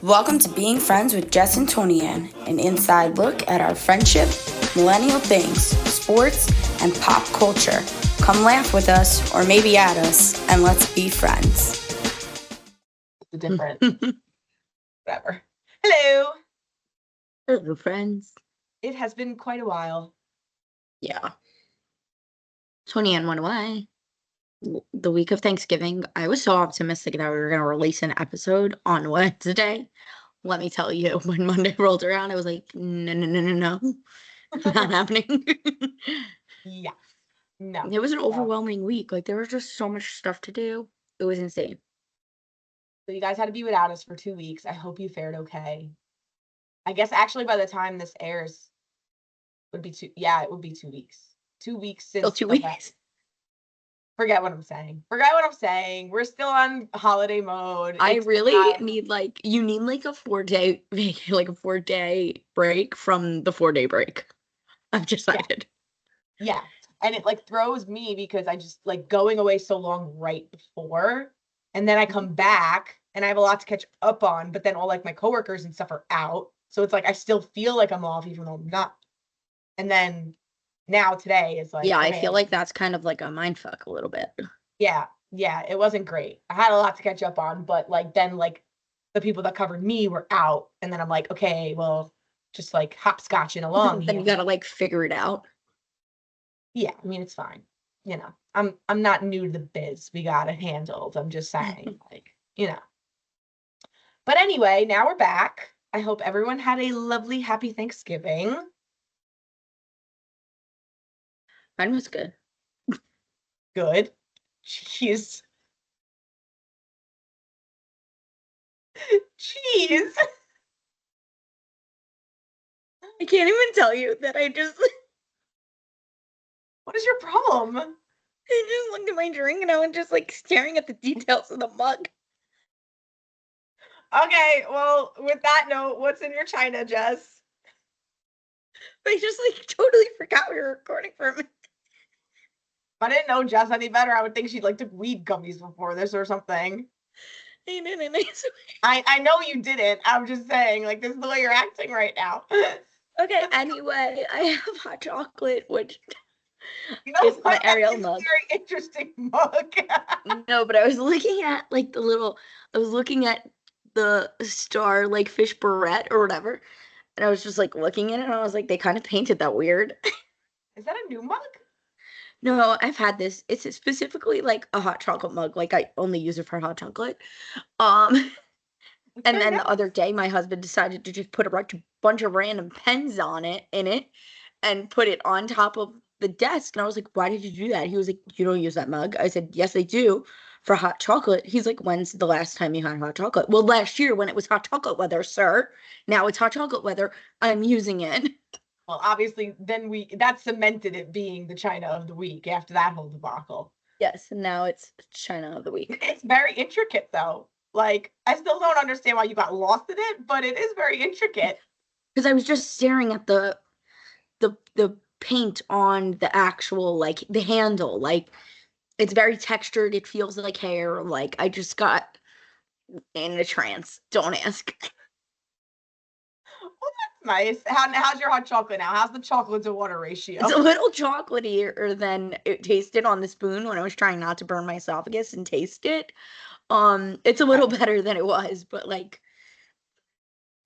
Welcome to Being Friends with Jess and Toni-ann, an inside look at our friendship, millennial things, sports, and pop culture. Come laugh with us, or maybe at us, and let's be friends. The different, whatever. Hello. Hello, friends. It has been quite a while. Yeah. Toni-ann went away the week of Thanksgiving. I was so optimistic that we were going to release an episode on Wednesday. Let me tell you, when Monday rolled around, I was like, no, not happening. Yeah. No. It was an overwhelming week. Like, there was just so much stuff to do. It was insane. So you guys had to be without us for 2 weeks. I hope you fared okay. I guess actually by the time this airs, it would be 2 weeks. 2 weeks since. Still 2 weeks. Forget what I'm saying. We're still on holiday mode. I really need you need a 4-day like a 4-day break from the 4-day break. I've decided. Yeah. And it throws me because I just going away so long right before, and then I come back and I have a lot to catch up on, but then all my coworkers and stuff are out. So it's I still feel like I'm off even though I'm not. And then now today is yeah, I feel like that's kind of like a mindfuck a little bit. Yeah, it wasn't great. I had a lot to catch up on, but then the people that covered me were out, and then I'm like, okay, well, just hopscotching along. Then you gotta figure it out. Yeah, I mean it's fine. I'm not new to the biz. We got it handled. I'm just saying, But anyway, now we're back. I hope everyone had a lovely, happy Thanksgiving. Mine was good. Good. Jeez. Jeez. I can't even tell you that I just. What is your problem? I just looked at my drink and I was just staring at the details of the mug. Okay, well, with that note, what's in your china, Jess? I just totally forgot we were recording for a minute. If I didn't know Jess any better, I would think she'd took weed gummies before this or something. I didn't. I know you didn't. I'm just saying, this is the way you're acting right now. Okay, anyway, I have hot chocolate, which is my Ariel mug. Very interesting mug. No, but I was looking at I was looking at the star fish barrette or whatever, and I was just looking at it and I was like, they kind of painted that weird. Is that a new mug? No, I've had this. It's specifically a hot chocolate mug. I only use it for hot chocolate. And then the other day, my husband decided to just put a bunch of random pens in it, and put it on top of the desk. And I was like, why did you do that? He was like, you don't use that mug. I said, yes, I do for hot chocolate. He's like, when's the last time you had hot chocolate? Well, last year when it was hot chocolate weather, sir. Now it's hot chocolate weather. I'm using it. Well, obviously, then that cemented it being the China of the week after that whole debacle. Yes, and now it's China of the week. It's very intricate, though. I still don't understand why you got lost in it, but it is very intricate. Because I was just staring at the paint on the actual the handle. It's very textured. It feels like hair. I just got in a trance. Don't ask. Well, that's nice. How's your hot chocolate now? How's the chocolate to water ratio? It's a little chocolatier than it tasted on the spoon when I was trying not to burn my esophagus and taste it. It's a little better than it was, but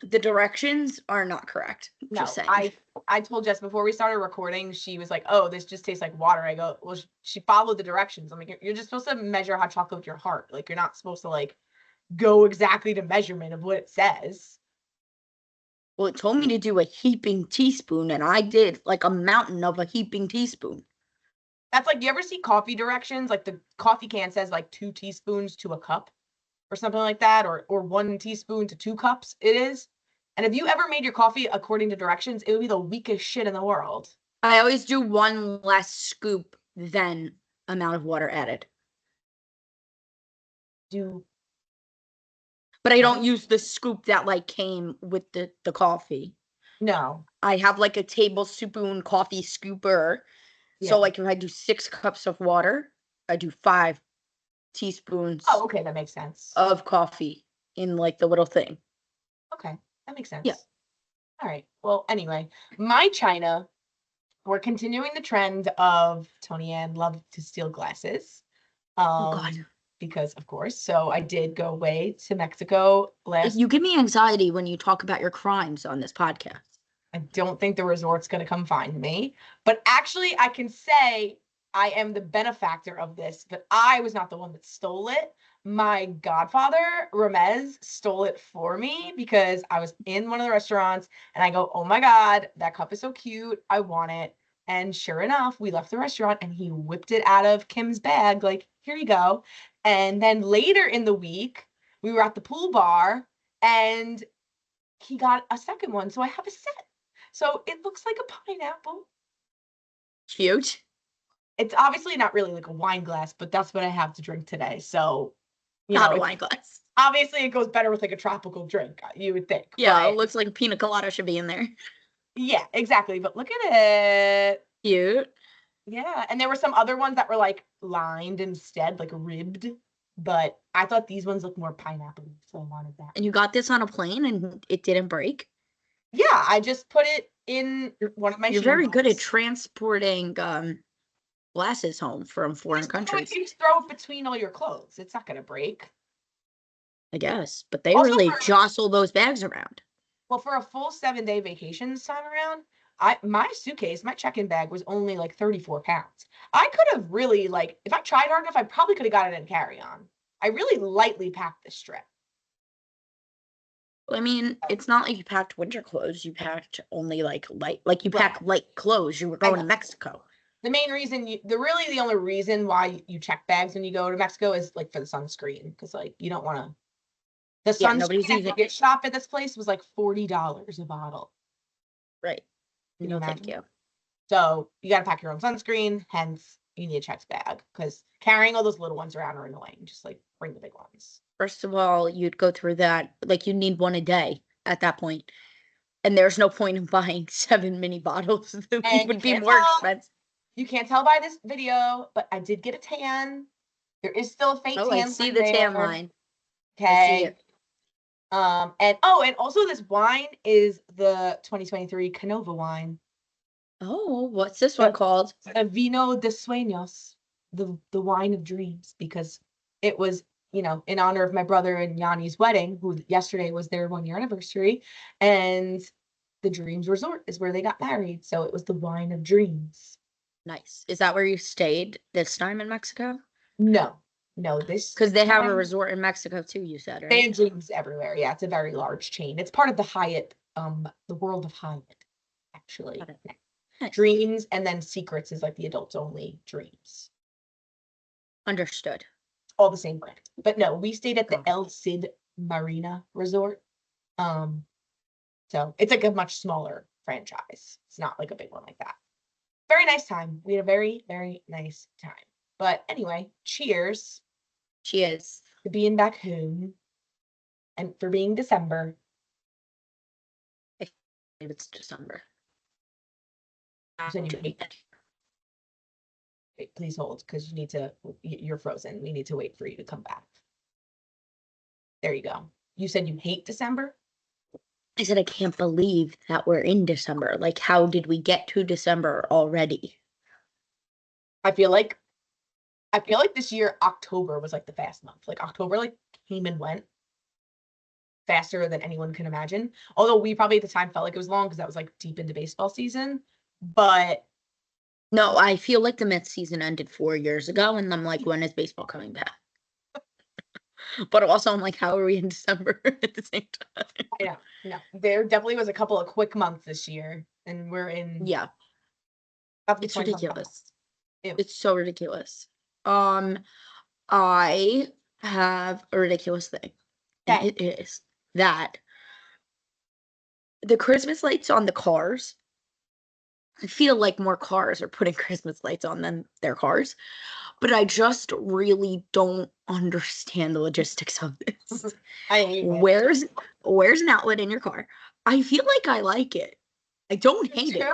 the directions are not correct. No, I told Jess before we started recording, she was like, oh, this just tastes like water. I go, well, she followed the directions. I'm like, you're just supposed to measure hot chocolate with your heart. You're not supposed to go exactly to measurement of what it says. Well, it told me to do a heaping teaspoon, and I did a mountain of a heaping teaspoon. That's you ever see coffee directions? The coffee can says 2 teaspoons to a cup or something like that, or 1 teaspoon to 2 cups it is. And if you ever made your coffee according to directions, it would be the weakest shit in the world. I always do 1 less scoop than amount of water added. But I don't use the scoop that came with the coffee. No. I have a tablespoon coffee scooper. Yeah. So if I do 6 cups of water, I do 5 teaspoons. Oh, okay, that makes sense. Of coffee in the little thing. Okay, that makes Yeah. sense. All right. Well, anyway, my china, we're continuing the trend of Toni-ann love to steal glasses. Oh God. Because of course. So I did go away to Mexico last. You give me anxiety when you talk about your crimes on this podcast. I don't think the resort's going to come find me. But actually, I can say I am the benefactor of this, but I was not the one that stole it. My godfather, Ramez, stole it for me because I was in one of the restaurants and I go, oh my God, that cup is so cute. I want it. And sure enough, we left the restaurant and he whipped it out of Kim's bag, like, here you go. And then later in the week, we were at the pool bar and he got a second one. So I have a set. So it looks like a pineapple. Cute. It's obviously not really like a wine glass, but that's what I have to drink today. So, Not a wine glass. Obviously it goes better with like a tropical drink, you would think. Yeah, it looks like a pina colada should be in there. Yeah, exactly. But look at it. Cute. Yeah. And there were some other ones that were like lined instead, like ribbed. But I thought these ones looked more pineapple. So I wanted that. And you got this on a plane and it didn't break? Yeah, I just put it in one of my You're very good at transporting glasses home from foreign countries. You just throw it between all your clothes. It's not going to break. I guess, but they also really jostle those bags around. Well, for a full 7-day vacation this time around, my suitcase, my check-in bag was only like 34 pounds. I could have really, like, if I tried hard enough, I probably could have got it in carry-on. I really lightly packed this trip. I mean, it's not like you packed winter clothes. You packed only like you pack light clothes. You were going to Mexico. The main reason, the only reason why you check bags when you go to Mexico is like for the sunscreen, because like you don't want to. The sunscreen at the gift shop at this place was like $40 a bottle. Right. No, thank you. So you got to pack your own sunscreen. Hence, you need a checked bag because carrying all those little ones around are annoying. Just like bring the big ones. First of all, you'd go through that. Like you need one a day at that point. And there's no point in buying 7 mini bottles. It would be more expensive. You can't tell by this video, but I did get a tan. There is still a faint tan. I see the tan line. Okay. And also this wine is the 2023 Canova wine. Oh, what's this one called? Vino de Sueños, the wine of dreams, because it was, in honor of my brother and Yanni's wedding, who yesterday was their 1-year anniversary, and the Dreams Resort is where they got married. So it was the wine of dreams. Nice. Is that where you stayed this time in Mexico? No, because they have a resort in Mexico too. You said, right? They have Dreams everywhere. Yeah, it's a very large chain. It's part of the Hyatt, the World of Hyatt, actually. Nice. Dreams and then Secrets is like the adults only Dreams. Understood. All the same brand, but no, we stayed at the El Cid Marina Resort. So it's like a much smaller franchise. It's not like a big one like that. Very nice time. We had a very, very nice time. But anyway, cheers. Cheers. To being back home and for being December. I believe it's December. Wait, please hold, because you're frozen. We need to wait for you to come back. There you go. You said you hate December? I said I can't believe that we're in December. Like, how did we get to December already? I feel like this year October was like the fast month. Like October like came and went faster than anyone can imagine. Although we probably at the time felt like it was long because that was like deep into baseball season. But no, I feel like the Mets season ended 4 years ago, and I'm like, when is baseball coming back? But also, I'm like, how are we in December at the same time? Yeah, no, there definitely was a couple of quick months this year, and we're in. Yeah, it's ridiculous. Ew. It's so ridiculous. I have a ridiculous thing. And it is that the Christmas lights on the cars, I feel like more cars are putting Christmas lights on than their cars, but I just really don't understand the logistics of this. I hate it. Where's an outlet in your car? I feel like I like it. I don't hate it.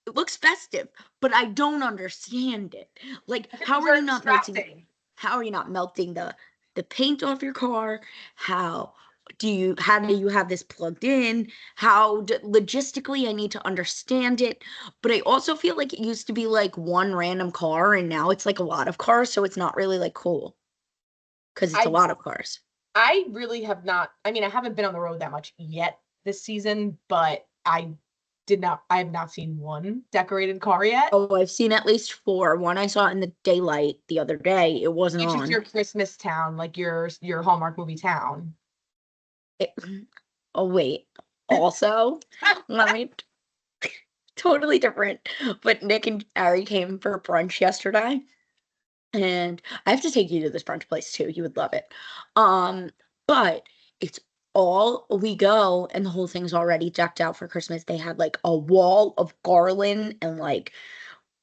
It looks festive, but I don't understand it. Like, how are you not melting the paint off your car? How how do you have this plugged in? Logistically I need to understand it. But I also feel like it used to be like one random car and now it's like a lot of cars, so it's not really like cool because it's a I lot of cars. I really have not. I mean, I haven't been on the road that much yet this season, but I have not seen one decorated car yet. Oh, I've seen at least four. One I saw in the daylight the other day. It wasn't Which is on. your Christmas town, like your Hallmark movie town. It, oh wait. Also, let me totally different. But Nick and Ari came for brunch yesterday. And I have to take you to this brunch place too. You would love it. But it's all we go and the whole thing's already decked out for Christmas. They had like a wall of garland and like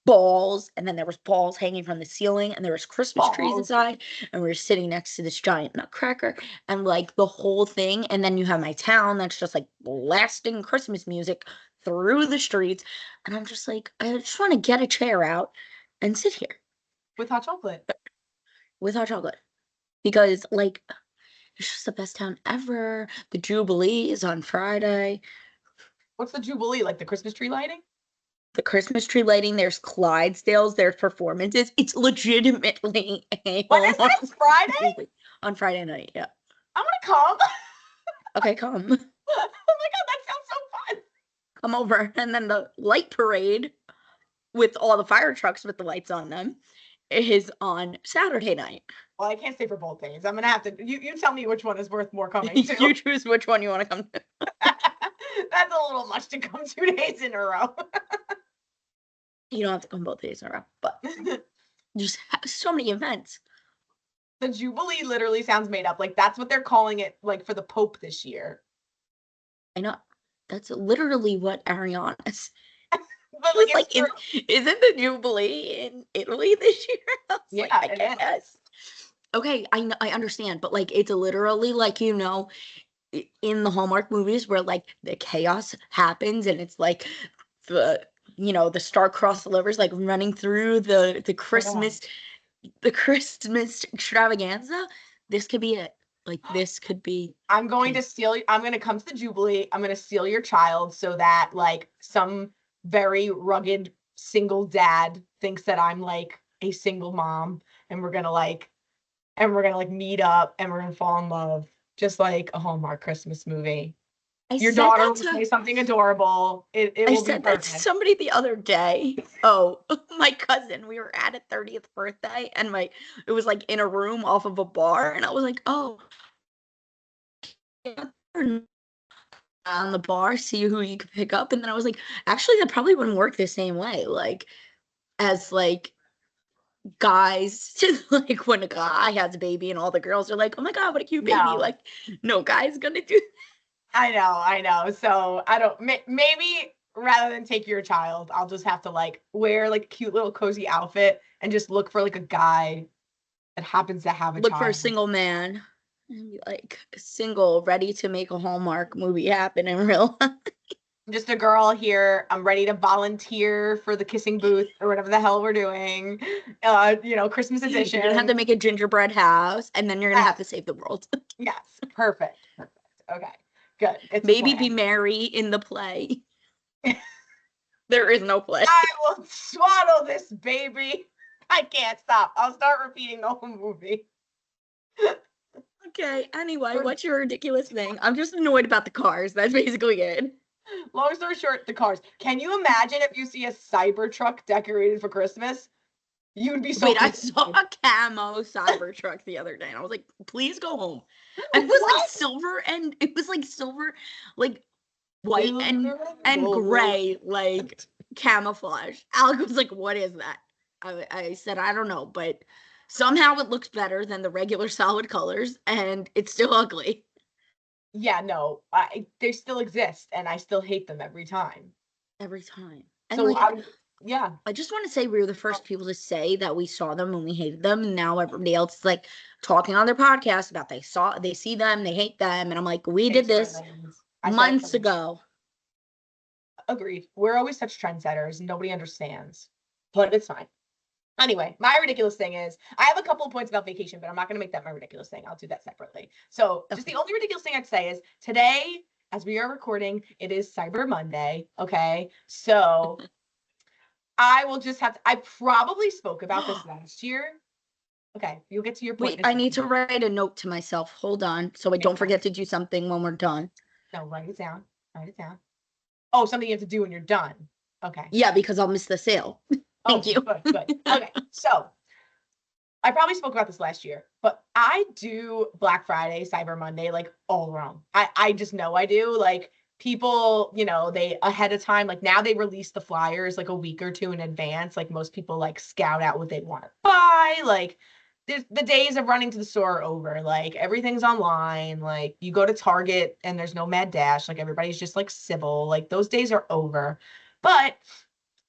balls, and then there was balls hanging from the ceiling, and there was Christmas trees Balls. inside, and we were sitting next to this giant nutcracker, and like the whole thing. And then you have my town that's just like blasting Christmas music through the streets, and I'm just like, I just want to get a chair out and sit here With hot chocolate. with hot chocolate because like it's just the best town ever. The Jubilee is on Friday. What's the Jubilee? Like the Christmas tree lighting? The Christmas tree lighting, there's Clydesdales, there's performances. It's legitimately a When is Hallmark this? Friday? movie. On Friday night, yeah. I'm gonna come. Okay, come. Oh my god, that sounds so fun. Come over. And then the light parade with all the fire trucks with the lights on them is on Saturday night. Well, I can't stay for both days. I'm gonna have to. You tell me which one is worth more coming to. You choose which one you want to come to. That's a little much to come 2 days in a row. You don't have to come both days in a row, but just so many events. The Jubilee literally sounds made up. Like that's what they're calling it, like for the Pope this year. I know. That's literally what Ariana's. But Was like, like, isn't the Jubilee in Italy this year? I was yeah, like, I it guess. is. Okay, I understand, but like it's literally like in the Hallmark movies where like the chaos happens and it's like the the star-crossed lovers like running through the Yeah. Christmas extravaganza. This could be it. Like this could be. I'm going to steal. I'm going to come to the Jubilee. I'm going to steal your child so that like some very rugged single dad thinks that I'm like a single mom, and we're gonna meet up, and we're gonna fall in love, just like a Hallmark Christmas movie. Your daughter will say something adorable. It I will be said that to perfect. somebody the other day. Oh, my cousin. We were at a 30th birthday, and it was like in a room off of a bar, and I was like, oh, on the bar, see who you could pick up, and then I was like, actually, that probably wouldn't work the same way. Like, as like guys, like when a guy has a baby, and all the girls are like, oh my god, what a cute baby. No. Like, no guy's gonna do. I know. So I don't. Maybe rather than take your child, I'll just have to like wear like a cute little cozy outfit and just look for like a guy that happens to have a Look child. for a single man. And be like single, ready to make a Hallmark movie happen in real life. Just a girl here. I'm ready to volunteer for the kissing booth or whatever the hell we're doing. Christmas edition. You're gonna have to make a gingerbread house, and then you're gonna have to save the world. Yes, perfect. Okay, good. It's Maybe be Mary in the play. There is no play. I will swaddle this baby. I can't stop. I'll start repeating the whole movie. Okay, anyway, what's your ridiculous thing? I'm just annoyed about the cars. That's basically it. Long story short, the cars. Can you imagine if you see a Cybertruck decorated for Christmas? You would be so. Wait, I saw a camo Cybertruck the other day, and I was like, please go home. And it was like silver, and it was like silver, like white and gray, like camouflage. Alec was like, what is that? I said, I don't know, but somehow it looks better than the regular solid colors, and it's still ugly. Yeah, no, they still exist, and I still hate them every time. Every time. And so, like, yeah. I just want to say we were the first people to say that we saw them and we hated them. And now everybody else is like talking on their podcast about they see them, they hate them. And I'm like, we did this months ago. Agreed. We're always such trendsetters and nobody understands, but it's fine. Anyway, my ridiculous thing is I have a couple of points about vacation, but I'm not going to make that my ridiculous thing. I'll do that separately. So just the only ridiculous thing I'd say is today, as we are recording, it is Cyber Monday. Okay. So I will just have to, I probably spoke about this last year. Okay. You'll get to your point. Wait, I need to write a note to myself. Hold on. So I don't forget to do something when we're done. No, write it down. Write it down. Oh, something you have to do when you're done. Okay. Yeah, because I'll miss the sale. Thank you. Good. Okay. So I probably spoke about this last year, but I do Black Friday, Cyber Monday, like all wrong. I just know I do. Like people, they ahead of time, like now they release the flyers like a week or two in advance. Like most people like scout out what they want to buy. Like the days of running to the store are over. Like everything's online. Like you go to Target and there's no mad dash. Like everybody's just like civil. Like those days are over. But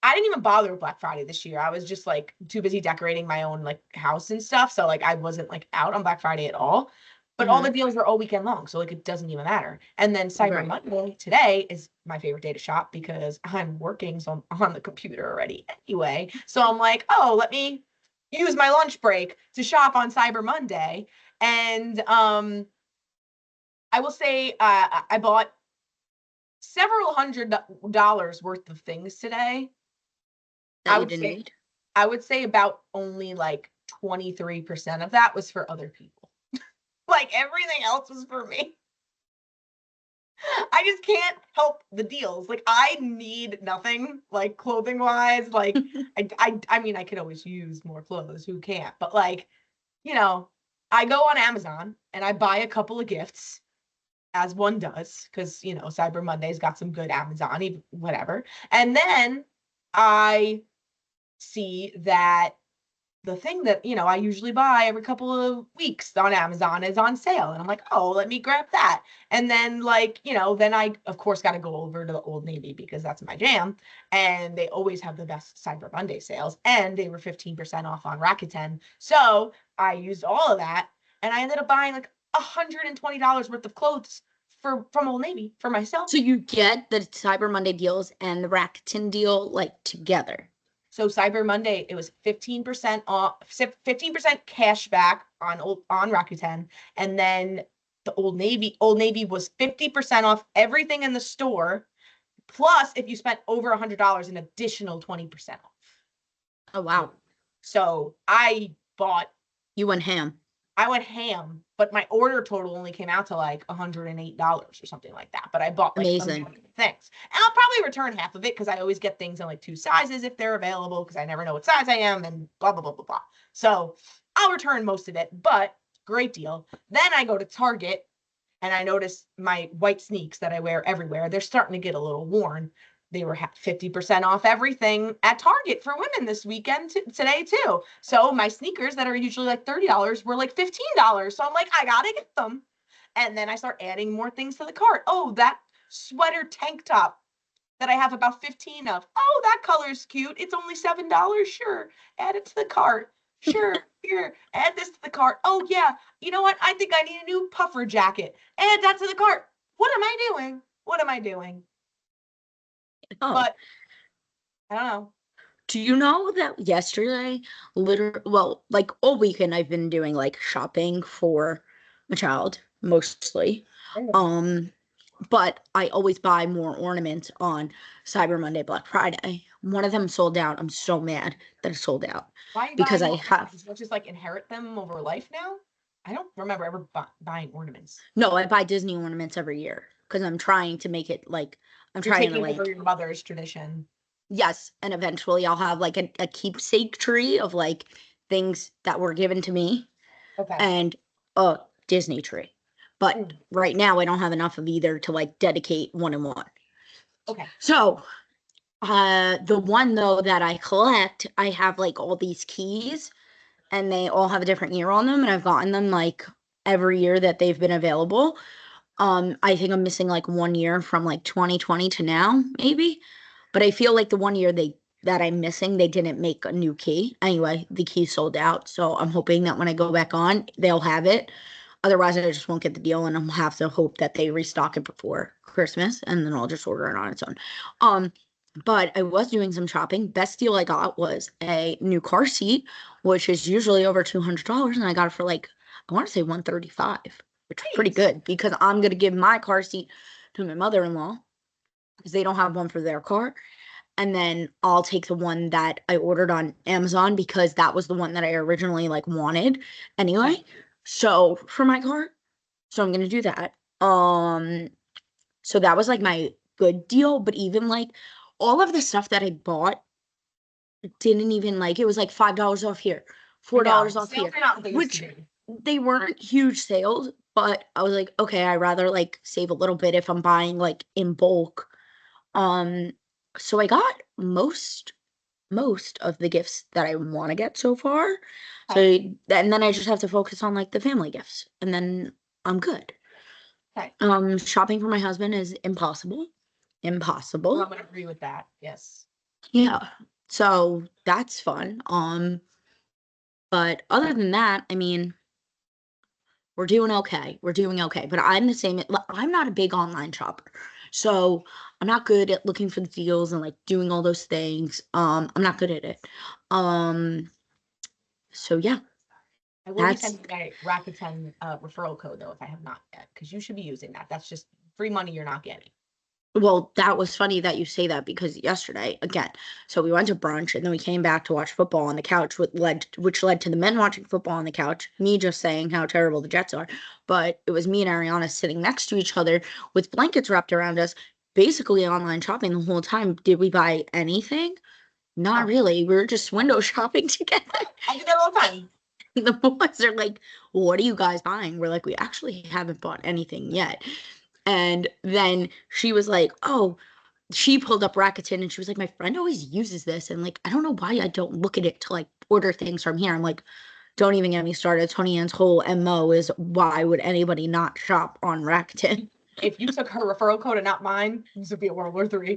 I didn't even bother with Black Friday this year. I was just like too busy decorating my own like house and stuff. So like I wasn't like out on Black Friday at all. But all the deals were all weekend long. So like it doesn't even matter. And then Cyber Monday today is my favorite day to shop because I'm working. So I'm on the computer already anyway. So I'm like, oh, let me use my lunch break to shop on Cyber Monday. And I will say I bought several $100s worth of things today. I would say about only like 23% of that was for other people. Like everything else was for me. I just can't help the deals. Like I need nothing like clothing wise. Like I mean, I could always use more clothes. Who can't? But like, I go on Amazon and I buy a couple of gifts as one does. Cause Cyber Monday's got some good Amazon, even whatever. And then I see that the thing that I usually buy every couple of weeks on Amazon is on sale, and I'm like, oh, let me grab that. And then then I of course got to go over to the Old Navy because that's my jam, and they always have the best Cyber Monday sales, and they were 15% off on Rakuten. So I used all of that, and I ended up buying like $120 worth of clothes from Old Navy for myself. So you get the Cyber Monday deals and the Rakuten deal like together. So Cyber Monday, it was 15% off, 15% cash back on Rakuten. And then the Old Navy was 50% off everything in the store. Plus, if you spent over $100, an additional 20% off. Oh, wow. So You went ham. I went ham, but my order total only came out to like $108 or something like that. But I bought like amazing things, and I'll probably return half of it because I always get things in like 2 sizes if they're available because I never know what size I am and blah blah blah blah blah. So I'll return most of it, but great deal. Then I go to Target and I notice my white sneaks that I wear everywhere. They're starting to get a little worn. They were 50% off everything at Target for women this weekend today too. So my sneakers that are usually like $30 were like $15. So I'm like, I gotta get them. And then I start adding more things to the cart. Oh, that sweater tank top that I have about 15 of. Oh, that color's cute. It's only $7. Sure. Add it to the cart. Sure. Here, add this to the cart. Oh yeah. You know what? I think I need a new puffer jacket. Add that to the cart. What am I doing? Oh. But I don't know. Do you know that yesterday, like all weekend I've been doing like shopping for my child mostly. But I always buy more ornaments on Cyber Monday, Black Friday. One of them sold out. I'm so mad that it sold out. Why? Because I have. Don't just like inherit them over life now? I don't remember ever buying ornaments. No, I buy Disney ornaments every year because I'm trying to make it like I'm trying to like over your mother's tradition. Yes, and eventually I'll have like a keepsake tree of like things that were given to me. Okay. And a Disney tree. But right now I don't have enough of either to like dedicate one and one. Okay. So the one though that I collect, I have like all these keys and they all have a different year on them, and I've gotten them like every year that they've been available. I think I'm missing like 1 year from like 2020 to now, maybe. But I feel like the 1 year that I'm missing, they didn't make a new key. Anyway, the key sold out. So I'm hoping that when I go back on, they'll have it. Otherwise, I just won't get the deal, and I'll have to hope that they restock it before Christmas, and then I'll just order it on its own. But I was doing some shopping. Best deal I got was a new car seat, which is usually over $200, and I got it for like, I want to say 135, which is pretty Nice. good because I'm gonna give my car seat to my mother-in-law because they don't have one for their car. And then I'll take the one that I ordered on Amazon because that was the one that I originally like wanted anyway. Okay. So for my car, so I'm gonna do that. So that was like my good deal, but even like all of the stuff that I bought didn't even like it was like $5 off here, I $4 know. off Sales here, are not what they used to which be. they weren't huge sales, but I was like, okay, I rather like save a little bit if I'm buying like in bulk. Um, so I got most of the gifts that I want to get so far. So Okay. and then I just have to focus on like the family gifts, and then I'm good. Okay. Shopping for my husband is impossible. Well, Impossible. I'm gonna agree with that. Yes. Yeah. So that's fun. But other than that, I mean, we're doing okay. We're doing okay. But I'm the same. I'm not a big online shopper. So I'm not good at looking for the deals and like doing all those things. I'm not good at it. Um, so yeah, I will be that's sending my Rakuten referral code though if I have not yet, because you should be using that. That's just free money you're not getting. well, that was funny that you say that because yesterday, again, so we went to brunch and then we came back to watch football on the couch, which led to the men watching football on the couch, me just saying how terrible the Jets are. But it was me and Ariana sitting next to each other with blankets wrapped around us, basically online shopping the whole time. Did we buy anything? Not Oh, really. We were just window shopping together. I do that all the time. The boys are like, what are you guys buying? We're like, we actually haven't bought anything yet. And then she was like, oh, she pulled up Rakuten and she was like, my friend always uses this. And like, I don't know why I don't look at it to like order things from here. I'm like, don't even get me started. Toni-ann's whole MO is why would anybody not shop on Rakuten? If you took her referral code and not mine, this would be a World War III.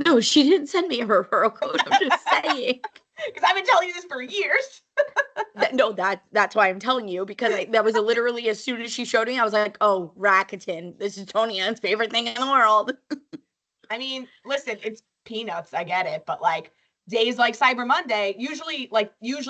No, she didn't send me her referral code. I'm just saying. Because I've been telling you this for years. No, that's why I'm telling you because that was literally as soon as she showed me, I was like, oh, Rakuten. This is Toni-ann's favorite thing in the world. I mean, listen, it's peanuts. I get it, but like days like Cyber Monday, usually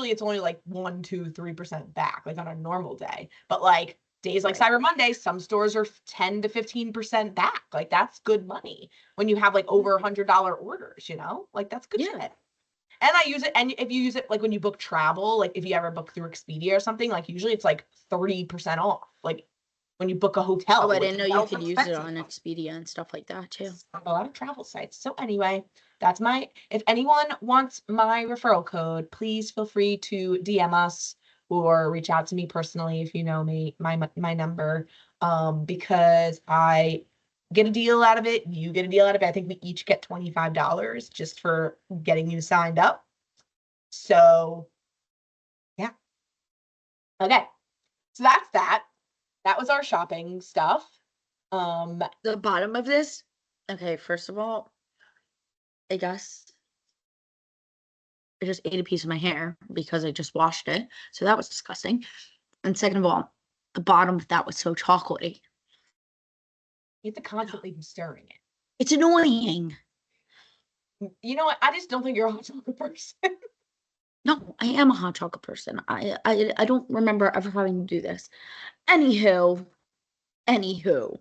it's only like 1, 2, 3% back, like on a normal day. But like days like Right. Cyber Monday, some stores are 10 to 15% back. Like that's good money when you have like over $100 orders. Like that's good Yeah. shit. And I use it, and if you use it like when you book travel, like if you ever book through Expedia or something, like usually it's like 30% off. Like when you book a Oh, hotel, I which didn't know you hotels are could use it expensive on Expedia and stuff like that too. on a lot of travel sites. So anyway, if anyone wants my referral code, please feel free to DM us or reach out to me personally if you know me, my number, because I get a deal out of it. You get a deal out of it. I think we each get $25 just for getting you signed up. So yeah. Okay. So that's that. That was our shopping stuff. Um, The bottom of this, okay, first of all, I guess I just ate a piece of my hair because I just washed it. So that was disgusting. And second of all, the bottom of that was so chocolatey. you have to constantly be stirring it. It's annoying. You know what? I just don't think you're a hot chocolate person. No, I am a hot chocolate person. I don't remember ever having to do this. Anywho, anywho,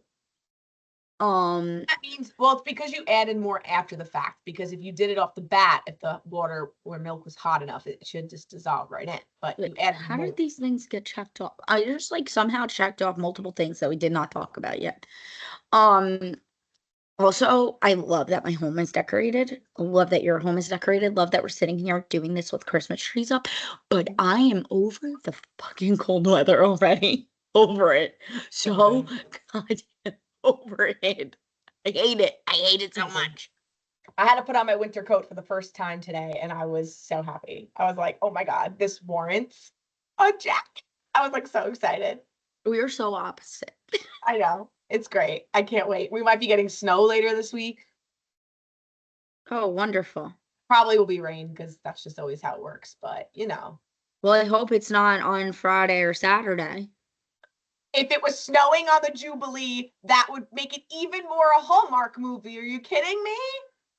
um, That means, well, it's because you added more after the fact. Because if you did it off the bat, if the water or milk was hot enough, it should just dissolve right in. But you added how more. did these things get checked off? I just like somehow checked off multiple things that we did not talk about yet. Um, Also, I love that my home is decorated. Love that your home is decorated. Love that we're sitting here doing this with Christmas trees up. But I am over the fucking cold weather already. Over it. So goddamn over it. I hate it. I hate it so much. I had to put on my winter coat for the first time today, and I was so happy. I was like, "Oh my god, this warrants a jacket!" I was like so excited. We are so opposite. I know it's great. I can't wait. We might be getting snow later this week. Oh, wonderful. Probably will be rain because that's just always how it works. But Well, I hope it's not on Friday or Saturday. if it was snowing on the Jubilee, that would make it even more a Hallmark movie. Are you kidding me?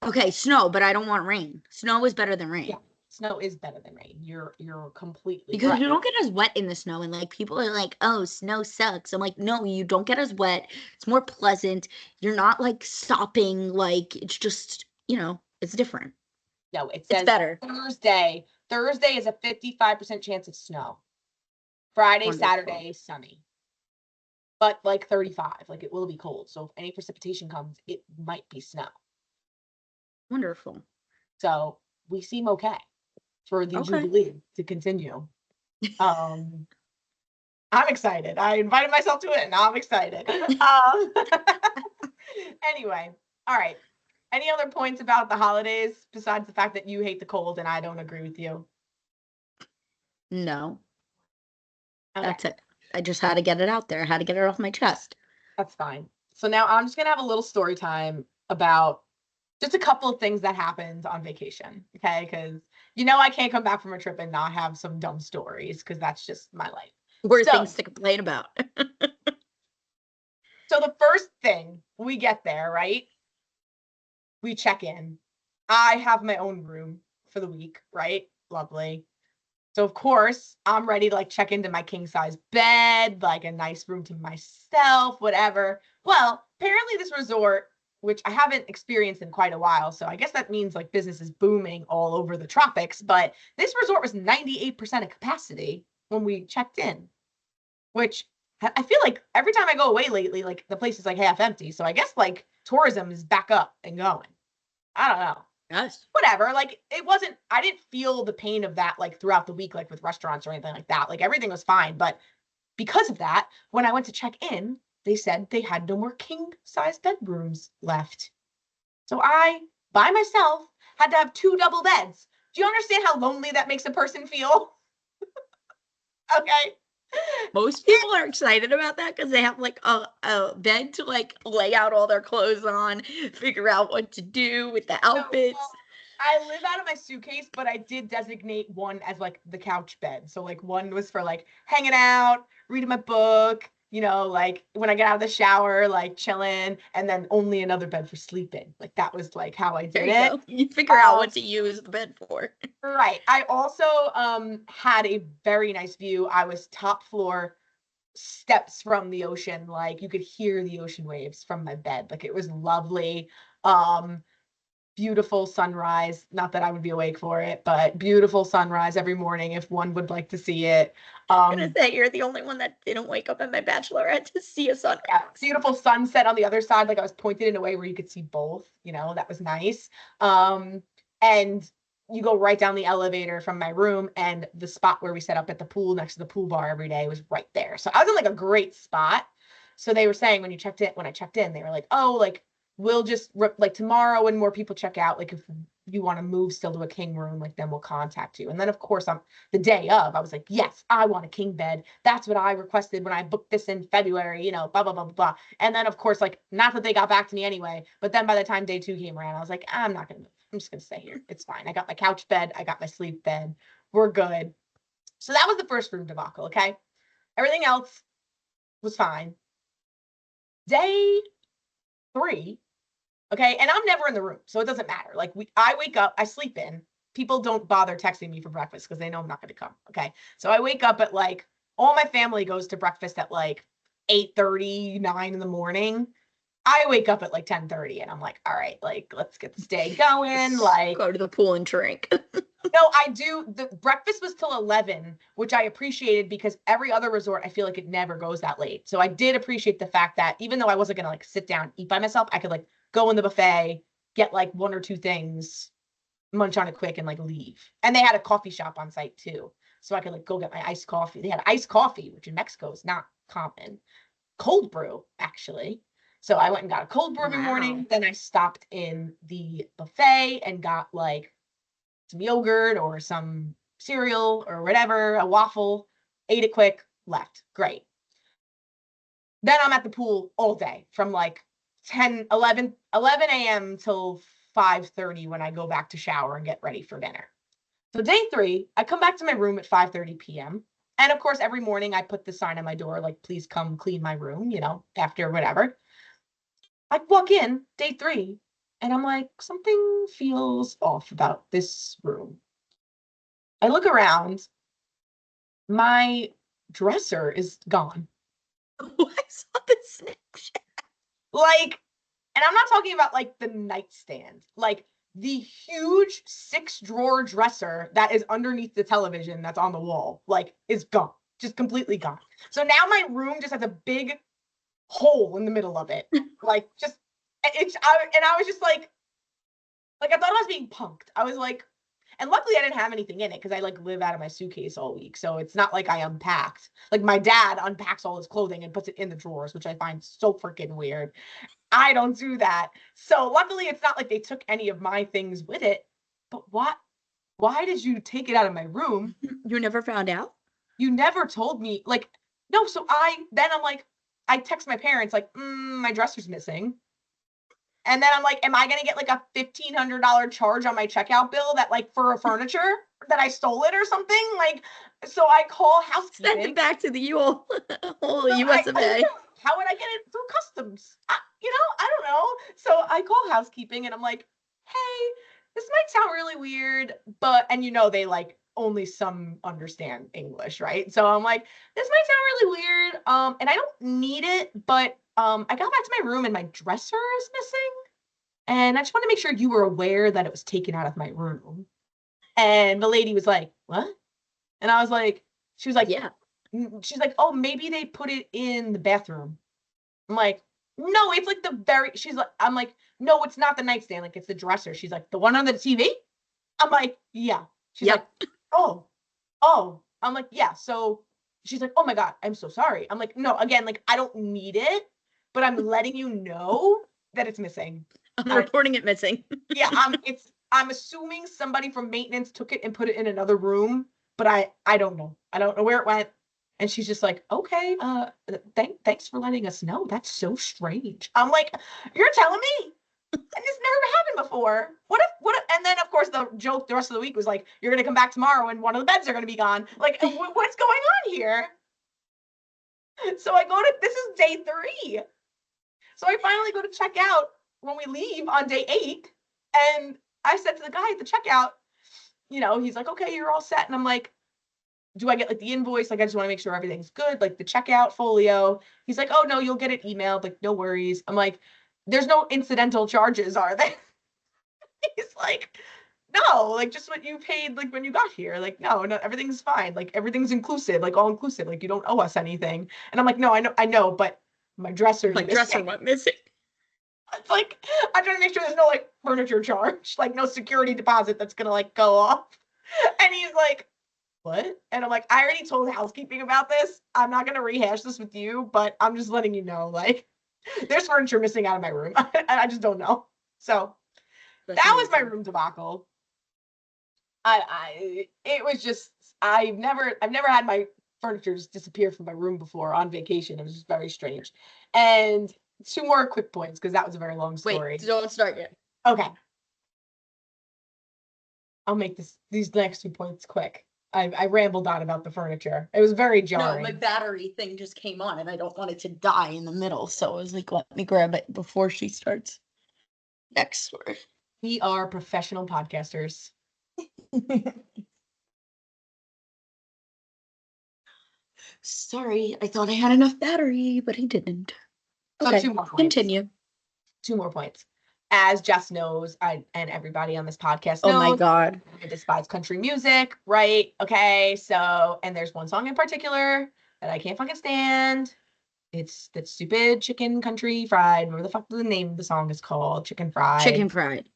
Okay, snow, but I don't want rain. Snow is better than Yeah, rain. snow is better than rain. You're completely Because right. you don't get as wet in the snow, and like people are like, "Oh, snow sucks." I'm like, "No, you don't get as wet. It's more pleasant. You're not like stopping. Like it's just, it's different. No, it It's says better." Thursday. Thursday is a 55% chance of snow. Friday, Wonderful. Saturday, sunny. But like 35, like it will be cold. So if any precipitation comes, it might be snow. Wonderful. So we seem okay for the Okay. Jubilee to continue. Um, I'm excited. I invited myself to it and now I'm excited. Anyway, all right. Any other points about the holidays besides the fact that you hate the cold and I don't agree with you? No, Okay, that's it. I just had to get it out there. I had to get it off my chest. that's fine. So now I'm just gonna have a little story time about just a couple of things that happened on vacation. Okay, because I can't come back from a trip and not have some dumb stories because that's just my life. Were So, things to complain about. so the first thing we get there, right? We check in. I have my own room for the week, right? Lovely. So of course, I'm ready to like check into my king size bed, like a nice room to myself, whatever. Well, apparently this resort, which I haven't experienced in quite a while, so I guess that means like business is booming all over the tropics, but this resort was 98% of capacity when we checked in, which I feel like every time I go away lately, like the place is like half empty. So I guess like tourism is back up and going. I don't know. Yes. Whatever. Like it wasn't, I didn't feel the pain of that like throughout the week, like with restaurants or anything like that. Like everything was fine. But because of that, when I went to check in, they said they had no more king size bedrooms left. So I, by myself, had to have two double beds. Do you understand how lonely that makes a person feel? Okay. Most people are excited about that because they have like a bed to like lay out all their clothes on, figure out what to do with the No, outfits. well, I live out of my suitcase, but I did designate one as like the couch bed. So like one was for like hanging out, reading my book, like when I get out of the shower, like chilling, and then only another bed for sleeping. Like that was like how I There did you it. go. You figure out Um, what to use the bed for. right. I also had a very nice view. I was top floor, steps from the ocean, like you could hear the ocean waves from my bed. Like it was lovely. Um, Beautiful sunrise. Not that I would be awake for it, but beautiful sunrise every morning if one would like to see it. I'm gonna Um, say you're the only one that didn't wake up at my bachelorette to see a yeah, sunrise. beautiful sunset on the other side. Like I was pointed in a way where you could see both, that was nice. And you go right down the elevator from my room, and the spot where we set up at the pool next to the pool bar every day was right there. So I was in like a great spot. So they were saying when I checked in, they were like, oh, like we'll just like tomorrow when more people check out, like if you want to move still to a king room, like then we'll contact you. And then of course I'm the day of, I was like, yes, I want a king bed. That's what I requested when I booked this in February, blah, blah, blah, blah, blah. And then, of course, like, not that they got back to me anyway, but then by the time day 2 came around, I was like, I'm not going to move. I'm just going to stay here. It's fine. I got my couch bed. I got my sleep bed. We're good. So that was the first room debacle. Okay. Everything else was fine. Day 3. Okay. And I'm never in the room. So it doesn't matter. Like, I wake up, I sleep in. People don't bother texting me for breakfast because they know I'm not going to come. Okay. So I wake up at like, all my family goes to breakfast at like 8:30, 9 in the morning. I wake up at like 10:30 and I'm like, all right, like let's get this day going. Just Like, go to the pool and drink. no, I do. The breakfast was till 11, which I appreciated because every other resort, I feel like it never goes that late. So I did appreciate the fact that even though I wasn't gonna like sit down, eat by myself, I could like go in the buffet, get like one or two things, munch on it quick and like leave. And they had a coffee shop on site too. So I could like go get my iced coffee. They had iced coffee, which in Mexico is not common. Cold brew, actually. So I went and got a cold brew every Wow. morning. Then I stopped in the buffet and got like some yogurt or some cereal or whatever, a waffle, ate it quick, left. Great. Then I'm at the pool all day from like 10, 11 a.m. till 5:30 when I go back to shower and get ready for dinner. So day 3, I come back to my room at 5:30 p.m. And of course, every morning I put the sign on my door, like, please come clean my room, after whatever. I walk in day 3. And I'm like, something feels off about this room. I look around, my dresser is gone. I saw the Snapchat. Like, and I'm not talking about like the nightstand, like the huge 6-drawer dresser that is underneath the television that's on the wall, like, is gone, just completely gone. So now my room just has a big hole in the middle of it. Like, just, I was just like I thought I was being punked. I was like, and luckily I didn't have anything in it because I like live out of my suitcase all week. So it's not like I unpacked. Like my dad unpacks all his clothing and puts it in the drawers, which I find so freaking weird. I don't do that. So luckily it's not like they took any of my things with it. But what? Why did you take it out of my room? You never found out? You never told me. Like, no. So I'm like, I text my parents like, my dresser's missing. And then I'm like, am I going to get like a $1,500 charge on my checkout bill that like for a furniture that I stole it or something? Like, so I call housekeeping. Send it back to the whole US of A. How would I get it through customs? I don't know. So I call housekeeping and I'm like, hey, this might sound really weird, but, and they like only some understand English, right? So I'm like, this might sound really weird. And I don't need it, but I got back to my room and my dresser is missing. And I just want to make sure you were aware that it was taken out of my room. And the lady was like, what? And I was like, she was like, yeah. She's like, oh, maybe they put it in the bathroom. I'm like, no, it's like I'm like, no, it's not the nightstand. Like, it's the dresser. She's like, the one on the TV? I'm like, yeah. She's like, oh. I'm like, yeah. So she's like, oh my God, I'm so sorry. I'm like, no, again, like, I don't need it, but I'm letting you know that it's missing. I'm reporting it missing. Yeah, I'm assuming somebody from maintenance took it and put it in another room, but I don't know. I don't know where it went. And she's just like, okay, thanks for letting us know. That's so strange. I'm like, you're telling me? And this never happened before. What if, and then of course the joke the rest of the week was like, you're going to come back tomorrow and one of the beds are going to be gone. Like, what's going on here? So this is day 3. So I finally go to check out when we leave on day 8. And I said to the guy at the checkout, he's like, okay, you're all set. And I'm like, do I get like the invoice? Like, I just want to make sure everything's good. Like the checkout folio. He's like, oh no, you'll get it emailed. Like, no worries. I'm like, there's no incidental charges, are there? He's like, no, like just what you paid like when you got here. Like, no, everything's fine. Like everything's inclusive, like all inclusive. Like you don't owe us anything. And I'm like, no, I know, but my dresser went missing. It's like, I'm trying to make sure there's no like furniture charge, like no security deposit that's gonna like go off. And he's like, what? And I'm like, I already told housekeeping about this. I'm not gonna rehash this with you, but I'm just letting you know, like, there's furniture missing out of my room. I just don't know. So that was my room debacle. It was just, I've never had my furniture just disappear from my room before on vacation. It was just very strange. And 2 more quick points because that was a very long story. Wait, don't start yet. Okay. I'll make these next 2 points quick. I rambled on about the furniture. It was very jarring. No, my battery thing just came on and I don't want it to die in the middle. So I was like, let me grab it before she starts. Next story. We are professional podcasters. Sorry, I thought I had enough battery, but I didn't. Okay, 2 more points. Continue. 2 more points. As Jess knows, and everybody on this podcast knows, oh my God, I despise country music, right? Okay, so, and there's one song in particular that I can't fucking stand. It's that stupid Chicken Country Fried. Whatever the fuck the name of the song is called. Chicken Fried. Chicken Fried.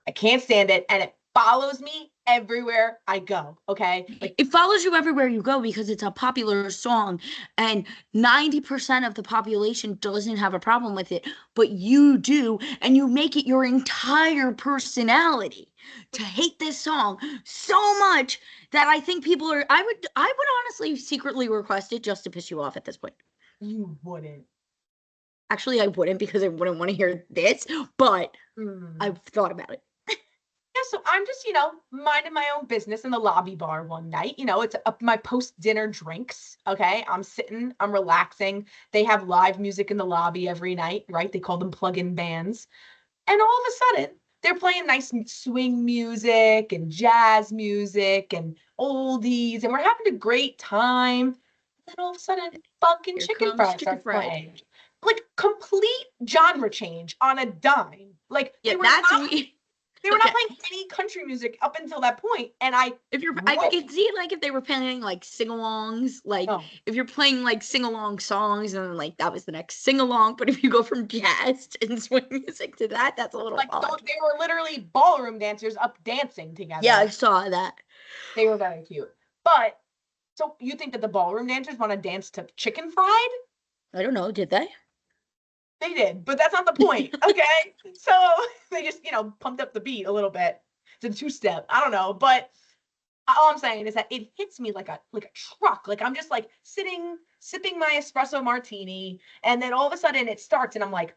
I can't stand it, and it follows me everywhere I go, okay? Like, it follows you everywhere you go because it's a popular song and 90% of the population doesn't have a problem with it, but you do, and you make it your entire personality to hate this song so much that I think people are, I would honestly secretly request it just to piss you off at this point. You wouldn't. Actually, I wouldn't because I wouldn't want to hear this, but I've thought about it. Yeah, so I'm just, minding my own business in the lobby bar one night. It's my post-dinner drinks, okay? I'm sitting, I'm relaxing. They have live music in the lobby every night, right? They call them plug-in bands. And all of a sudden, they're playing nice swing music and jazz music and oldies, and we're having a great time. And then all of a sudden, fucking Here chicken comes fried chicken starts fried. playing. Like complete genre change on a dime. Like Yeah, they were that's not weird. they were not Okay. playing any country music up until that point. And I could see like if they were playing like sing-alongs, like oh, if you're playing like sing-along songs and then like that was the next sing-along, but if you go from jazz and swing music to that, that's a little like odd. they were literally ballroom dancers up dancing together. Yeah, I saw that. They were very cute. But so you think that the ballroom dancers want to dance to chicken fried? I don't know, did they? They did, but that's not the point. Okay. So they just, pumped up the beat a little bit. It's a two-step. I don't know. But all I'm saying is that it hits me like a truck. Like I'm just like sitting, sipping my espresso martini, and then all of a sudden it starts, and I'm like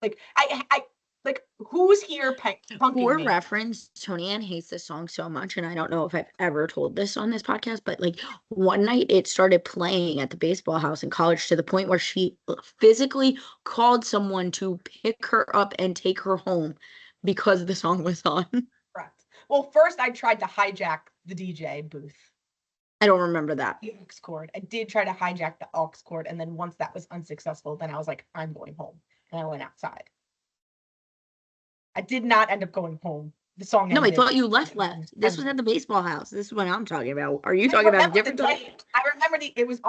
I like who's here punking For me? reference, Toni-ann hates this song so much, and I don't know if I've ever told this on this podcast, but like one night it started playing at the baseball house in college to the point where she physically called someone to pick her up and take her home because the song was on. Correct. Well, first I tried to hijack the DJ booth. I don't remember that. The aux cord. I did try to hijack the aux cord, and then once that was unsuccessful, then I was like, I'm going home, and I went outside. I did not end up going home. The song No, I ended. thought you left. This was at the baseball house. This is what I'm talking about. Are you talking about a different thing? I remember it was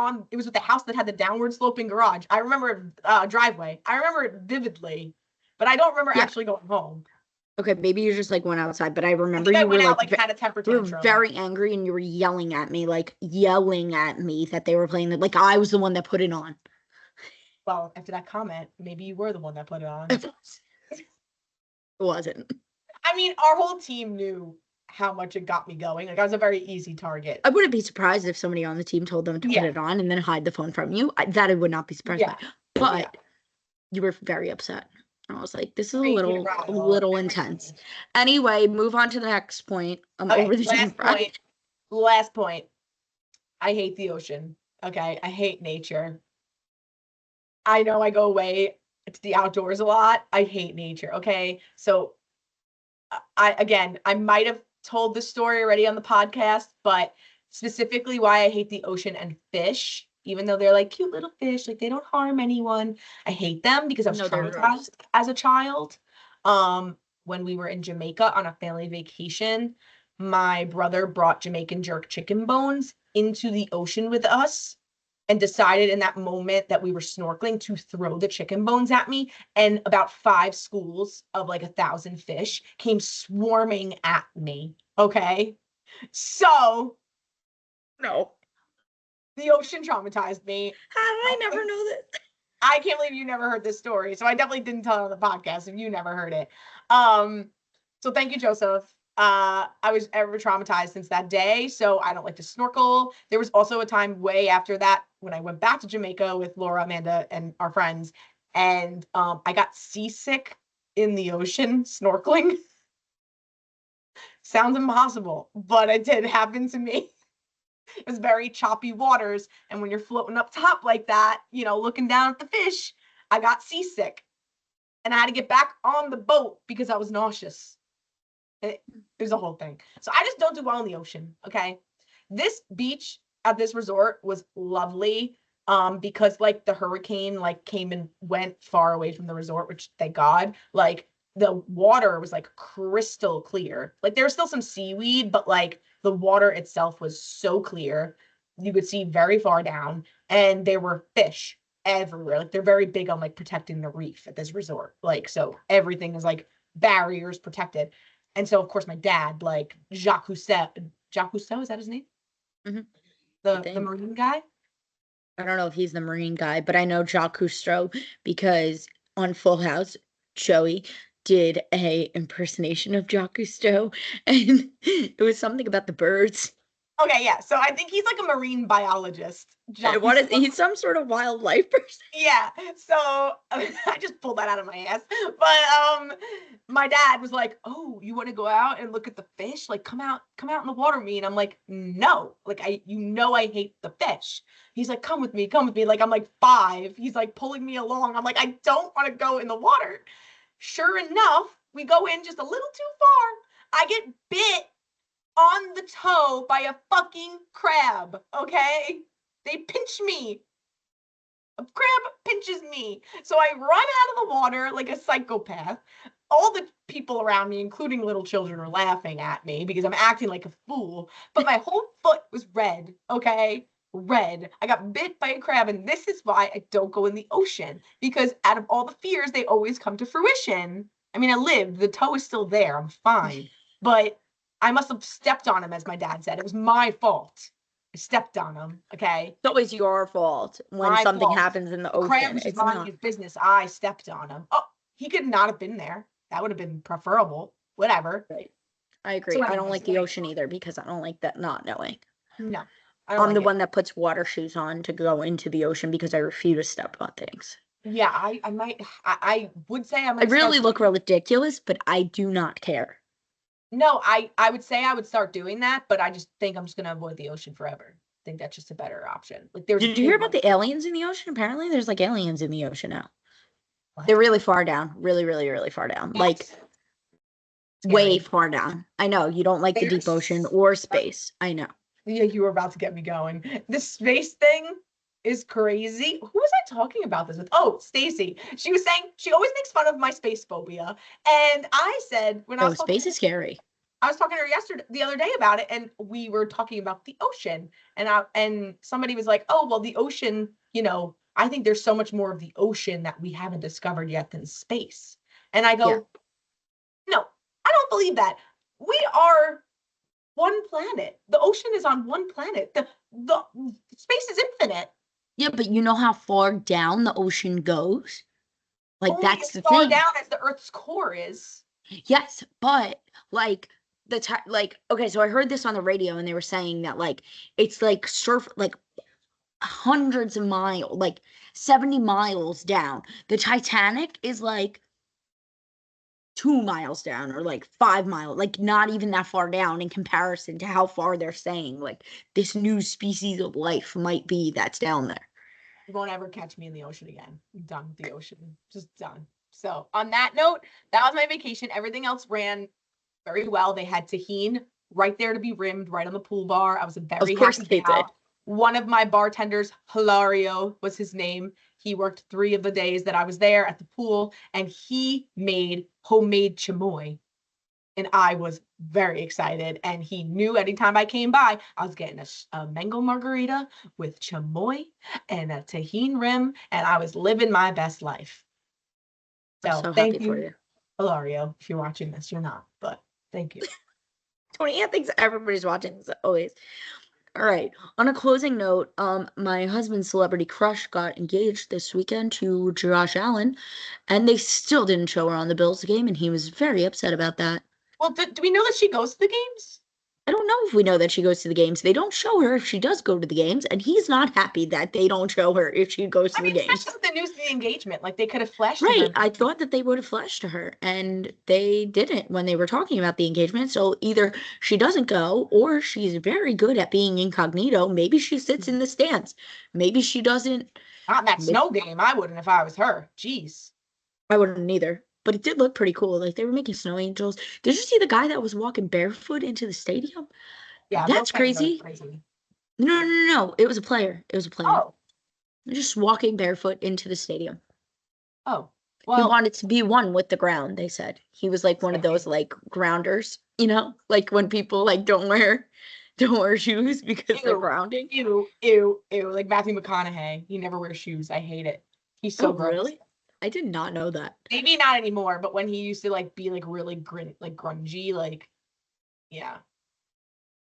with the house that had the downward sloping garage. I remember driveway. I remember it vividly, but I don't remember actually going home. Okay, maybe you just like went outside, but I remember I you were went out, like had a temper you were tantrum. very angry and you were yelling at me that they were playing like I was the one that put it on. Well, after that comment, maybe you were the one that put it on. It wasn't. I mean, our whole team knew how much it got me going. Like I was a very easy target. I wouldn't be surprised if somebody on the team told them to put it on and then hide the phone from you. I would not be surprised by. But you were very upset. I was like, this is a little intense. Anyway, move on to the next point. I'm over the last point. I hate the ocean. Okay. I hate nature. I know I go away to the outdoors a lot. I hate nature. Okay. So I might have told this story already on the podcast, but specifically why I hate the ocean and fish, even though they're like cute little fish, like they don't harm anyone. I hate them because I was traumatized as a child. When we were in Jamaica on a family vacation, my brother brought Jamaican jerk chicken bones into the ocean with us and decided in that moment that we were snorkeling to throw the chicken bones at me. And about 5 schools of like 1,000 fish came swarming at me. Okay. So no. The ocean traumatized me. How did I never know this? I can't believe you never heard this story. So I definitely didn't tell it on the podcast if you never heard it. So thank you, Joseph. I was ever traumatized since that day, so I don't like to snorkel. There was also a time way after that when I went back to Jamaica with Laura, Amanda, and our friends, and I got seasick in the ocean snorkeling. Sounds impossible, but it did happen to me. It was very choppy waters, and when you're floating up top like that, looking down at the fish, I got seasick, and I had to get back on the boat because I was nauseous. It was a whole thing. So I just don't do well in the ocean. Okay. This beach at this resort was lovely. Because like the hurricane like came and went far away from the resort, which thank God, like the water was like crystal clear. Like there was still some seaweed, but like the water itself was so clear. You could see very far down, and there were fish everywhere. Like they're very big on like protecting the reef at this resort. Like, so everything is like barriers protected. And so, of course, my dad, like Jacques Cousteau, is that his name? Mm-hmm. The marine guy? I don't know if he's the marine guy, but I know Jacques Cousteau because on Full House, Joey did a impersonation of Jacques Cousteau, and it was something about the birds. Okay, yeah. So I think he's like a marine biologist. What is he's some sort of wildlife person? Yeah. So I just pulled that out of my ass. But my dad was like, "Oh, you want to go out and look at the fish? Like, come out in the water with me." And I'm like, "No, like I hate the fish." He's like, "Come with me, come with me." Like I'm like 5. He's like pulling me along. I'm like, "I don't want to go in the water." Sure enough, we go in just a little too far. I get bit on the toe by a fucking crab. Okay, they pinch me. A crab pinches me. So I run out of the water like a psychopath. All the people around me, including little children, are laughing at me because I'm acting like a fool. But my whole foot was red, okay? Red. I got bit by a crab, and this is why I don't go in the ocean. Because out of all the fears, they always come to fruition. I mean, I lived. The toe is still there. I'm fine. But I must have stepped on him, as my dad said. It was my fault. I stepped on him, okay? It's always your fault when My something fault. happens in the Crab ocean. was just It's minding not. his business. I stepped on him. Oh, he could not have been there. That would have been preferable. Whatever. Right. I agree. So I don't anyways, like the ocean either because I don't like that not knowing. no, I don't I'm like the it. one that puts water shoes on to go into the ocean because I refuse to step on things. Yeah, I might. I would say I I might really start. look ridiculous, but I do not care. No, I would say I would start doing that, but I just think I'm just gonna avoid the ocean forever. I think that's just a better option. Like there's a Did you hear kid about once. the aliens in the ocean? Apparently, there's like aliens in the ocean now. What? They're really far down, really, really, really far down, like That's way scary. far down. I know you don't like the deep ocean There's or space. I know. Yeah, you were about to get me going. The space thing is crazy. Who was I talking about this with? Oh, Stacy. She was saying she always makes fun of my space phobia. And I said when Oh, space is scary. I was talking to her the other day about it, and we were talking about the ocean. And somebody was like, "Oh, well, the ocean, I think there's so much more of the ocean that we haven't discovered yet than space." And I Yeah. go, "No, I don't believe that. We are one planet. The ocean is on one planet. The space is infinite. Yeah, but you know how far down the ocean goes? Like Only that's as the far thing. down as the Earth's core is." Yes, but like okay, so I heard this on the radio and they were saying that like it's like like hundreds of miles, like 70 miles down. The Titanic is like 2 miles down or like 5 miles, like not even that far down in comparison to how far they're saying like this new species of life might be that's down there. You won't ever catch me in the ocean again. I'm done with the ocean. Just done. So on that note, that was my vacation. Everything else ran very well. They had tahine right there to be rimmed, right on the pool bar. I was a Of very course happy they did. gal. One of my bartenders, Hilario was his name. He worked 3 of the days that I was there at the pool, and he made homemade chamoy. And I was very excited. And he knew anytime I came by, I was getting a mango margarita with chamoy and a tahine rim, and I was living my best life. I'm So so happy thank for you, you. Hilario. If you're watching this, you're not, but thank you. Tony, I think everybody's watching this always. All right. On a closing note, my husband's celebrity crush got engaged this weekend to Josh Allen, and they still didn't show her on the Bills game, and he was very upset about that. Well, do we know that she goes to the games? I don't know if we know that she goes to the games. They don't show her if she does go to the games, and he's not happy that they don't show her if she goes I to the mean, especially games. with the news of the engagement. Like they could have flashed to Right. her. I thought that they would have flashed to her, and they didn't when they were talking about the engagement. So either she doesn't go, or she's very good at being incognito. Maybe she sits in the stands. Maybe she doesn't. Not in that Maybe, snow game. I wouldn't if I was her. Jeez. I wouldn't either. But it did look pretty cool. Like they were making snow angels. Did you see the guy that was walking barefoot into the stadium? Yeah, those That's fans are crazy. crazy. No, no, no, no. It was a player. It was a player. Oh, Just walking barefoot into the stadium. oh. He Well, wanted to be one with the ground, they said. He was like one of those like grounders, like when people like don't wear shoes because they're ew, grounding. ew, ew, ew. Like Matthew McConaughey. He never wears shoes. I hate it. He's so Oh, gross. really? I did not know that. Maybe not anymore, but when he used to like be like really grungy, like yeah.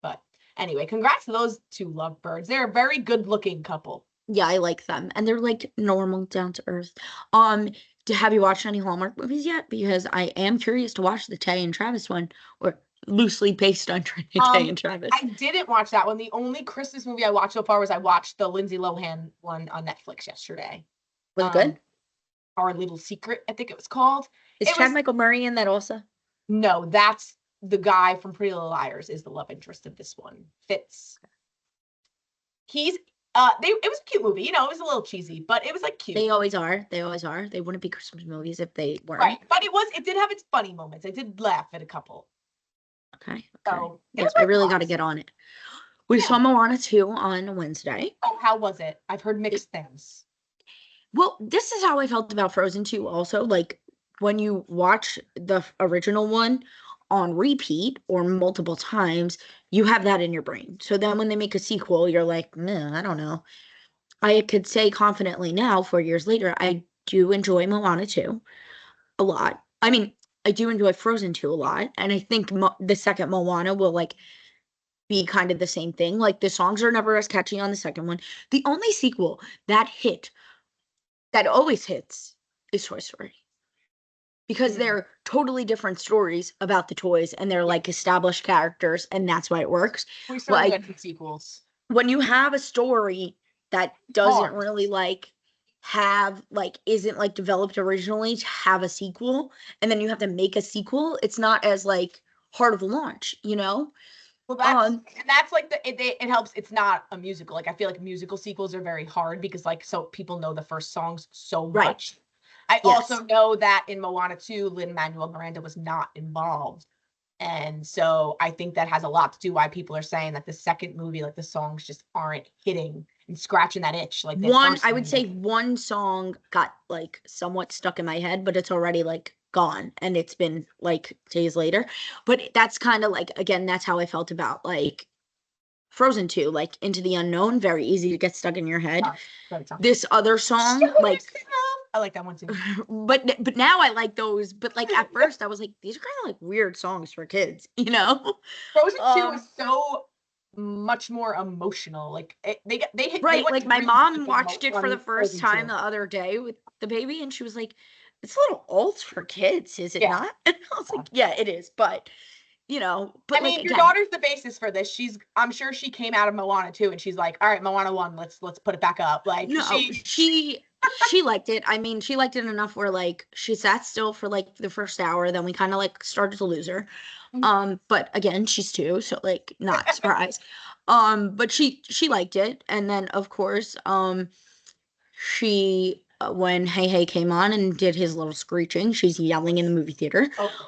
But anyway, congrats to those 2 lovebirds. They're a very good looking couple. Yeah, I like them. And they're like normal, down to earth. Have you watched any Hallmark movies yet? Because I am curious to watch the Tay and Travis one. Or loosely based on Trinity K and Travis. I didn't watch that one. The only Christmas movie I watched so far was I watched the Lindsay Lohan one on Netflix yesterday. Was it good? Our Little Secret, I think it was called. Is Chad Michael Murray in that also? No, that's the guy from Pretty Little Liars is the love interest of this one. Fitz. He's it was a cute movie, you know, it was a little cheesy, but it was like cute. They always are. They wouldn't be Christmas movies if they weren't. Right. But it did have its funny moments. I did laugh at a couple. Okay. So yes, I really got to get on it. We saw Moana 2 on Wednesday. Oh, how was it? I've heard mixed things. Well, this is how I felt about Frozen 2 also. Like, when you watch the original one on repeat or multiple times, you have that in your brain. So then when they make a sequel, you're like, meh, I don't know. I could say confidently now, 4 years later, I do enjoy Moana 2 a lot. I mean, I do enjoy Frozen 2 a lot. And I think the second Moana will, like, be kind of the same thing. Like, the songs are never as catchy on the second one. The only sequel that always hits is Toy Story. Because they're totally different stories about the toys and they're like established characters and that's why it works. We started getting sequels. When you have a story that doesn't really like have like isn't like developed originally to have a sequel and then you have to make a sequel, it's not as like hard of a launch, you know? Well, that's like it helps. It's not a musical. Like I feel like musical sequels are very hard because like so people know the first songs so much. I also know that in Moana 2, Lin-Manuel Miranda was not involved. And so I think that has a lot to do why people are saying that the second movie, like the songs just aren't hitting and scratching that itch. Like I would say one song got like somewhat stuck in my head, but it's already like gone and it's been like days later. But that's kind of like, again, that's how I felt about like Frozen 2, like Into the Unknown, very easy to get stuck in your head. This other song, like I like that one too. But now I like those. But like at first I was like, these are kind of like weird songs for kids, you know? Frozen 2 is so much more emotional. Like they hit right. Like my mom watched it for the first time the other day with the baby, and she was like, "It's a little old for kids, is it not?" And I was like, "Yeah, it is." But you know, but I mean, your daughter's the basis for this. I'm sure she came out of Moana 2 and she's like, all right, Moana 1, let's put it back up. Like no, she liked it. I mean, she liked it enough where like she sat still for like the first hour, then we kind of like started to lose her. But again, she's 2, so like not surprised. But she liked it. And then of course, she when Hey came on and did his little screeching, she's yelling in the movie theater.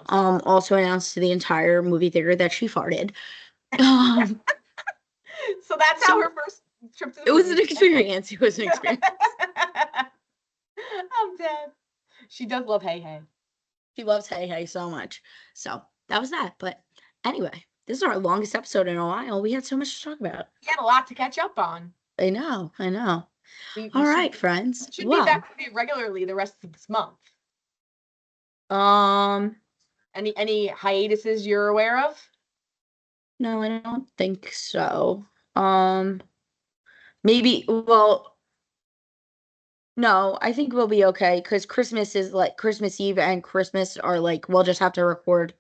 Also announced to the entire movie theater that she farted. So that's how her first trip to the movie. It was an experience. It was an experience. I'm dead. She does love Hey. She loves Hey so much. So that was that. But anyway, this is our longest episode in a while. We had so much to talk about. We had a lot to catch up on. I know. All right, friends. Should be back pretty regularly the rest of this month. Any hiatuses you're aware of? No, I don't think so. Maybe. Well, no, I think we'll be okay because Christmas is like Christmas Eve and Christmas are like we'll just have to record.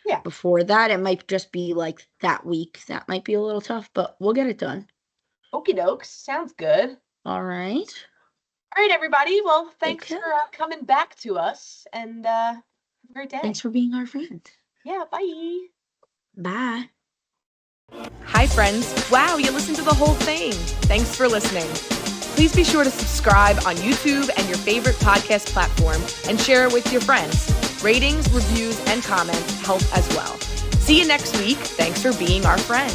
Yeah. Before that, it might just be like that week. That might be a little tough, but we'll get it done. Okie dokes. Sounds good. All right. All right, everybody. Well, thanks for coming back to us, and have a great day. Thanks for being our friend. Yeah, bye. Bye. Hi, friends. Wow, you listened to the whole thing. Thanks for listening. Please be sure to subscribe on YouTube and your favorite podcast platform and share it with your friends. Ratings, reviews, and comments help as well. See you next week. Thanks for being our friend.